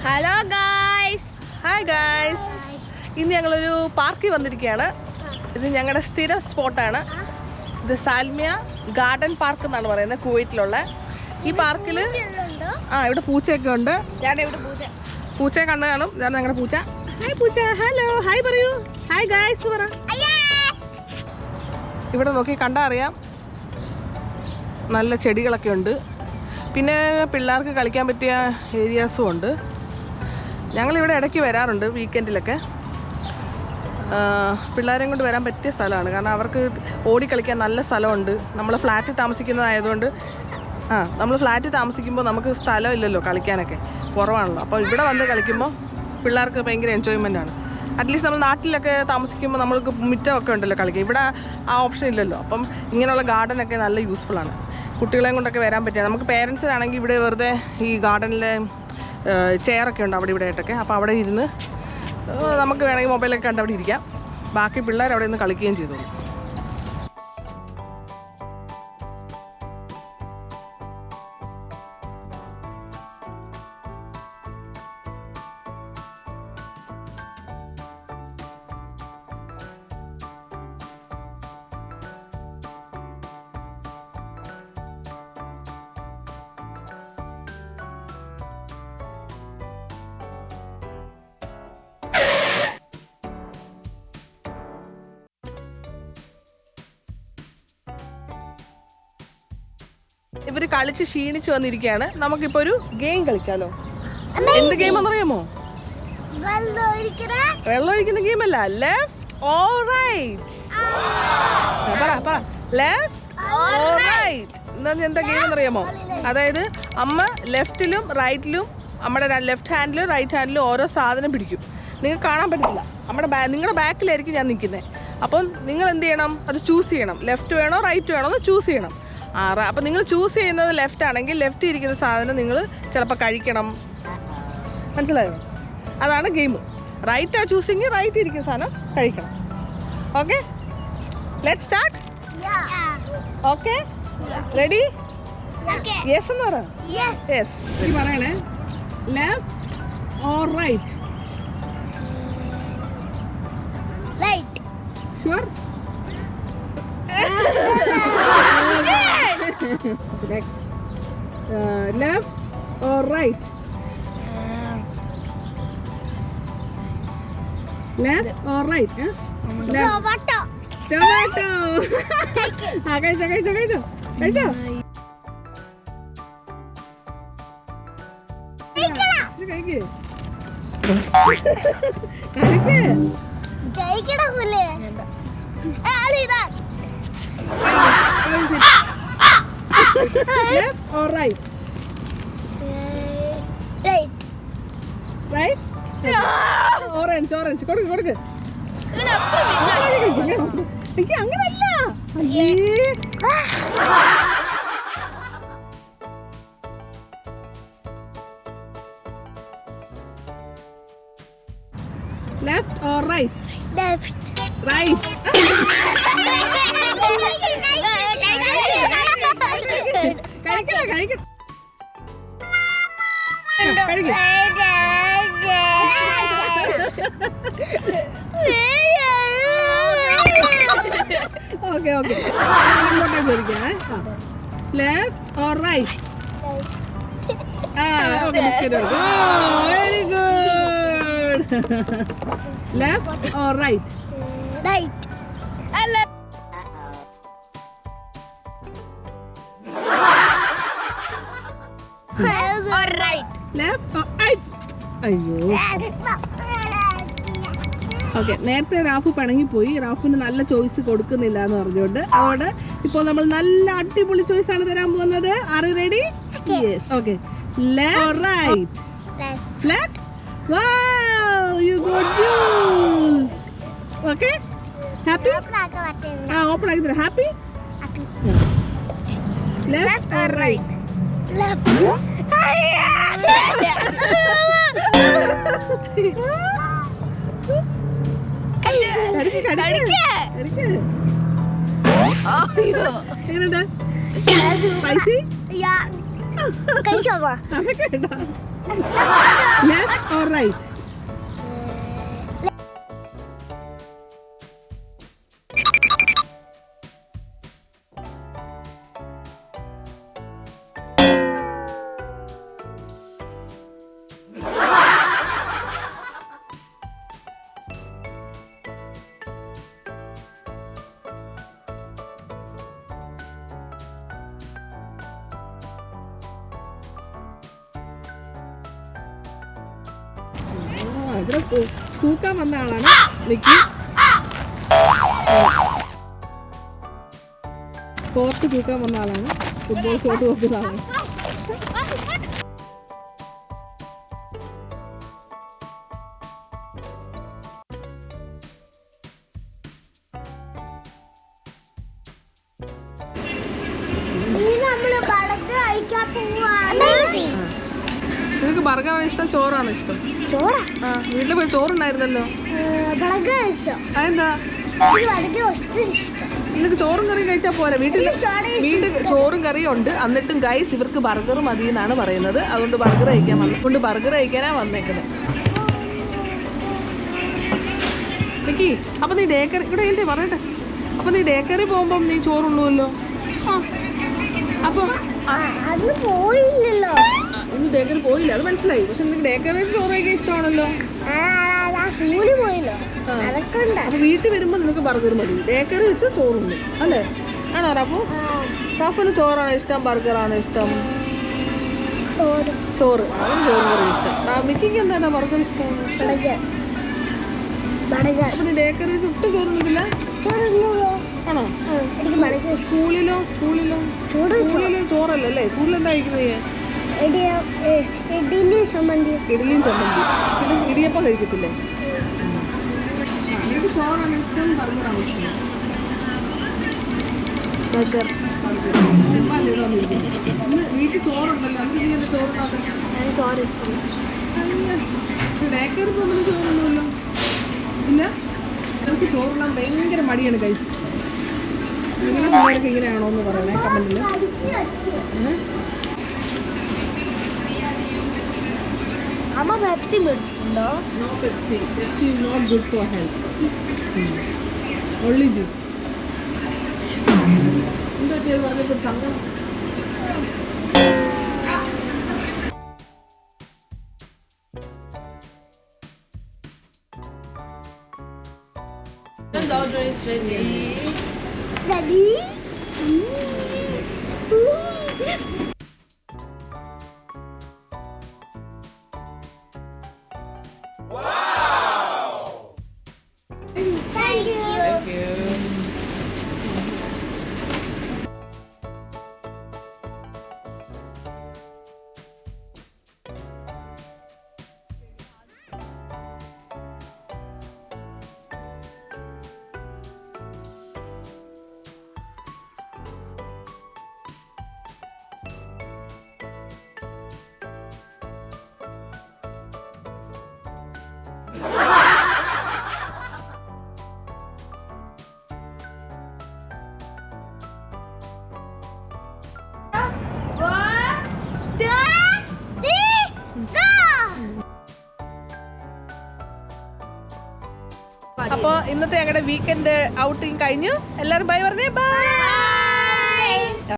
Hello guys. Hi guys. ഇന്ന് ഞങ്ങളൊരു പാർക്കിൽ വന്നിരിക്കുകയാണ്. ഇത് ഞങ്ങളുടെ സ്ഥിരം സ്പോട്ടാണ്. ഇത് സാൽമിയ ഗാർഡൻ പാർക്ക് എന്നാണ് പറയുന്നത്, കുവൈറ്റിലുള്ള. ഈ പാർക്കിൽ ഇവിടെ പൂച്ചയൊക്കെ ഉണ്ട്. പൂച്ചയെ കണ്ടു കാണും. ഇതാണ് ഞങ്ങളുടെ പൂച്ച. ഹായ് പൂച്ച. ഹലോ ഹായ് പറയൂ. ഹായ് ഗായ്സ് പറ. ഇവിടെ നോക്കി കണ്ടാൽ അറിയാം, നല്ല ചെടികളൊക്കെ ഉണ്ട്. പിന്നെ പിള്ളേർക്ക് കളിക്കാൻ പറ്റിയ ഏരിയാസും ഉണ്ട്. ഞങ്ങളിവിടെ ഇടയ്ക്ക് വരാറുണ്ട് വീക്കെൻഡിലൊക്കെ. പിള്ളേരെയും കൊണ്ട് വരാൻ പറ്റിയ സ്ഥലമാണ്, കാരണം അവർക്ക് ഓടിക്കളിക്കാൻ നല്ല സ്ഥലമുണ്ട്. നമ്മൾ ഫ്ലാറ്റിൽ താമസിക്കുന്നതായതുകൊണ്ട് നമ്മൾ ഫ്ലാറ്റിൽ താമസിക്കുമ്പോൾ നമുക്ക് സ്ഥലമില്ലല്ലോ, കളിക്കാനൊക്കെ കുറവാണല്ലോ. അപ്പോൾ ഇവിടെ വന്ന് കളിക്കുമ്പോൾ പിള്ളേർക്ക് ഭയങ്കര എൻജോയ്മെൻ്റ് ആണ്. അറ്റ്ലീസ്റ്റ് നമ്മൾ നാട്ടിലൊക്കെ താമസിക്കുമ്പോൾ നമ്മൾക്ക് മുറ്റമൊക്കെ ഉണ്ടല്ലോ കളിക്കുക. ഇവിടെ ആ ഓപ്ഷൻ ഇല്ലല്ലോ. അപ്പം ഇങ്ങനെയുള്ള ഗാർഡനൊക്കെ നല്ല യൂസ്ഫുള്ളാണ്. കുട്ടികളെയും കൊണ്ടൊക്കെ വരാൻ പറ്റിയ. നമുക്ക് പേരൻസിനാണെങ്കിൽ ഇവിടെ വെറുതെ ഈ ഗാർഡനിലെ ചെയറൊക്കെ ഉണ്ട് അവിടെ ഇവിടെ ആയിട്ടൊക്കെ. അപ്പോൾ അവിടെ ഇരുന്ന് നമുക്ക് വേണമെങ്കിൽ മൊബൈലൊക്കെ കണ്ട് അവിടെ ഇരിക്കാം. ബാക്കി പിള്ളേർ അവിടെ നിന്ന് കളിക്കുകയും ചെയ്തോളൂ. ഇവര് കളിച്ച് ക്ഷീണിച്ച് വന്നിരിക്കുകയാണ്. നമുക്കിപ്പോ ഒരു ഗെയിം കളിക്കാലോ. എന്ത് ഗെയിം എന്നറിയാമോ? വെള്ളം ഒഴിക്കുന്ന ഗെയിം അല്ല, ലെഫ്റ്റ് ഓർ റൈറ്റ്. പറ ലെഫ്റ്റ് ഓർ റൈറ്റ്. എന്താ ഗെയിം എന്നറിയാമോ? അതായത് അമ്മ ലെഫ്റ്റിലും റൈറ്റിലും, നമ്മുടെ ലെഫ്റ്റ് ഹാൻഡിലും റൈറ്റ് ഹാൻഡിലും ഓരോ സാധനം പിടിക്കും. നിങ്ങൾക്ക് കാണാൻ പറ്റില്ല. നിങ്ങളുടെ ബാക്കിലായിരിക്കും ഞാൻ നിൽക്കുന്നത്. അപ്പം നിങ്ങൾ എന്ത് ചെയ്യണം? അത് ചൂസ് ചെയ്യണം. ലെഫ്റ്റ് വേണോ റൈറ്റ് വേണോ എന്ന് ചൂസ് ചെയ്യണം. അപ്പം നിങ്ങൾ ചൂസ് ചെയ്യുന്നത് ലെഫ്റ്റ് ആണെങ്കിൽ ലെഫ്റ്റ് ഇരിക്കുന്ന സാധനം നിങ്ങൾ ചിലപ്പോൾ കഴിക്കണം. മനസ്സിലായോ? അതാണ് ഗെയിം. റൈറ്റാ ചൂസിങ്, റൈറ്റ് ഇരിക്കുന്ന സാധനം കഴിക്കണം. Okay, let's start. Okay, ready? Yes എന്ന് പറ. യെസ് പറയണേ. Left or right? Right. Sure? Next. Left or right? Left or right? Left. Tomato. കഴിച്ചോ. Left or right? Right? Orange. കൊടുക്ക്. എനിക്ക് അങ്ങനല്ല. Left or right? Left. Right. കഴിക്കട്ടെ. Okay ഇങ്ങോട്ടേ പോയിരിക്കേ. Left or right? Okay, very good. Left or right? Right. Left or right? അയ്യോ. Okay, നേരത്തെ റാഫു പിണങ്ങിപ്പോയി. റാഫുവിന് നല്ല ചോയ്സ് കൊടുക്കുന്നില്ല എന്ന് പറഞ്ഞുകൊണ്ട്. അതുകൊണ്ട് ഇപ്പോൾ നമ്മൾ നല്ല അടിപൊളി ചോയ്സ് ആണ് തരാൻ പോകുന്നത്. Are you ready? Yes. Okay, left or right? Left. Wow, you got juice. Okay, happy? Open ആക്കി തരാം. Happy? Left or right? Left. Spicy? Yeah. Left or right? ഇവിടെ തൂക്കാൻ വന്ന ആളാണ് മിക്കി. കോർട്ട് തൂക്കാൻ വന്ന ആളാണ്. ഫുട്ബോൾ കോർട്ട് നോക്കുന്ന ആളാണ്. നിനക്ക് ബർഗറാണ് ഇഷ്ടം ചോറാണ് ഇഷ്ടം? ആ വീട്ടിൽ പോയി ചോറുണ്ടായിരുന്നല്ലോ. അതെന്താ നിനക്ക് ചോറും കറിയും കഴിച്ചാൽ പോരാ? വീട്ടിൽ ചോറും കറിയും ഉണ്ട്. എന്നിട്ടും ഗൈസ് ഇവർക്ക് ബർഗർ മതി എന്നാണ് പറയുന്നത്. അതുകൊണ്ട് ബർഗർ കഴിക്കാനാ വന്നേക്കുന്നത്. മിക്കി അപ്പൊ നീ ഡേക്കറി ഇവിടെ എന്തേ പറയട്ടെ. അപ്പൊ നീ ഡേക്കറി പോകുമ്പം നീ ചോറുണ്ണുമല്ലോ. അപ്പൊ പോയില്ലല്ലോ. ഇന്ന് ഡേക്കറി പോയില്ല, അത് മനസ്സിലായി. പക്ഷെ നിനക്ക് ഡേക്കറി ചോറ് കഴിക്കാൻ ഇഷ്ടമാണല്ലോ. അപ്പൊ വീട്ടിൽ വരുമ്പോ നിനക്ക് ബർഗർ മതി. ഡേക്കറി വെച്ച് ചോറുണ്ട് അല്ലേ? ആണോ റഫു? റഫുന് ചോറാണ് ഇഷ്ടം ബർഗറാണ് ഇഷ്ടം? ചോറ്. അവന് ചോറ് കറി ഇഷ്ടം. മിക്കിക്ക് എന്താണ് ബർഗർ ഇഷ്ടം? അപ്പൊ നീ ഡേക്കറി ചുട്ട് ചോറുന്നില്ല ആണോ? സ്കൂളിലോ ചോറല്ലേ? സ്കൂളിൽ എന്താ കഴിക്കുന്നത്? ഇഡ്ഡലിയും ചമ്മന്തി. ഇടിയപ്പം കഴിക്കത്തില്ലേ? എനിക്ക് ചോറാണ് ഇഷ്ടം ബർഗറാണ് ഇഷ്ടം? ഇന്ന് വീട്ടിൽ ചോറുണ്ടല്ലോ. എനിക്ക് നീ എന്താ ചോറുണ്ടാക്കുന്നത്? ചോറ് ഇഷ്ടം. ഡേക്കറി പോകുമ്പോൾ ചോറുണ്ടല്ലോ. ഇല്ല എനിക്ക് ചോറുണ്ടാൻ ഭയങ്കര മടിയാണ് ഗൈസ്. നിങ്ങളുടെ പിള്ളേർക്ക് ഇങ്ങനെയാണോ എന്ന് പറയണേ കമന്റിൽ. അമ്മ പെപ്സി മേടിച്ചിട്ടുണ്ടോ? No Pepsi. Pepsi is not good for health. Only juice. എന്താ പേര് പറഞ്ഞപ്പോൾ സംഘം? The order is ready. Ready? Thank you. അപ്പോൾ ഇന്നത്തെ ഞങ്ങളുടെ വീക്കെൻഡ് ഔട്ടിങ് കഴിഞ്ഞു. എല്ലാവരും ബൈ പറഞ്ഞേ. ബൈ.